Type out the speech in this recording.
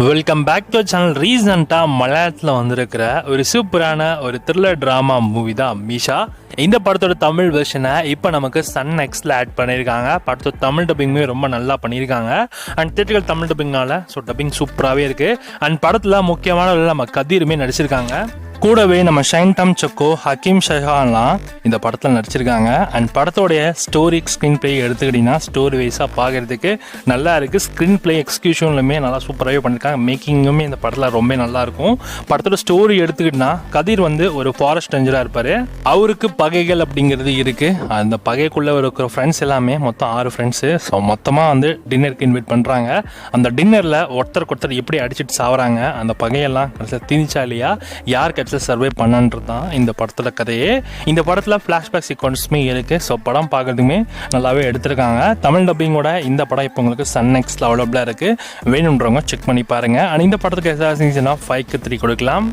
Welcome back to channel. ரீசெண்டாக மலையாளத்தில் வந்திருக்கிற ஒரு சூப்பரான ஒரு த்ரில்லர் ட்ராமா மூவி தான் மீஷா. இந்த படத்தோட தமிழ் வெர்ஷனை இப்போ நமக்கு சன் நெக்ஸ்டில் ஆட் பண்ணியிருக்காங்க. படத்தோட தமிழ் டப்பிங்குமே ரொம்ப நல்லா பண்ணியிருக்காங்க. அண்ட் தியேட்டர்கள் தமிழ் டப்பிங்னால டப்பிங் சூப்பராகவே இருக்குது. அண்ட் படத்தில் முக்கியமான நம்ம கதிருமே நடிச்சிருக்காங்க. கூடவே நம்ம ஷைன் டம் சொக்கோ, ஹக்கீம் ஷஹான்லாம் இந்த படத்தில் நடிச்சிருக்காங்க. அண்ட் படத்தோடைய ஸ்டோரி ஸ்க்ரீன் பிளே எடுத்துக்கிட்டிங்கன்னா ஸ்டோரி வைஸாக பார்க்குறதுக்கு நல்லா இருக்குது. ஸ்க்ரீன் பிளே எக்ஸிக்யூஷன்லுமே நல்லா சூப்பராகவே பண்ணியிருக்காங்க. மேக்கிங்குமே இந்த படத்தில் ரொம்ப நல்லாயிருக்கும். படத்தோட ஸ்டோரி எடுத்துக்கிட்டிங்கன்னா கதிர் ஒரு ஃபாரஸ்ட் ரேஞ்சராக இருப்பார். அவருக்கு பகைகள் அப்படிங்கிறது இருக்குது. அந்த பகைக்குள்ளே இருக்கிற ஃப்ரெண்ட்ஸ் எல்லாமே மொத்தம் 6 ஃப்ரெண்ட்ஸு. ஸோ மொத்தமாக டின்னருக்கு இன்வைட் பண்ணுறாங்க. அந்த டின்னரில் ஒருத்தருக்கு எப்படி அடிச்சுட்டு சாவறாங்க, அந்த பகையெல்லாம் கடைசியில் திணிச்சா இல்லையா, யார் கடைசியில் சர்வே பண்ணன்றது தான் இந்த படத்தோட கதையே. இந்த படத்தில் ஃப்ளாஷ்பேக் சீக்வன்ஸுமே இருக்குது. ஸோ படம் பார்க்குறதுக்குமே நல்லாவே எடுத்திருக்காங்க. தமிழ் டப்பிங்கோட இந்த படம் இப்போ உங்களுக்கு சன் நெக்ஸ்டில் அவைலபிளாக இருக்குது. வேணுன்றவங்க செக் பண்ணி பாருங்கள். அண்ட் இந்த படத்துக்கு எதாவது 5க்கு 3 கொடுக்கலாம்.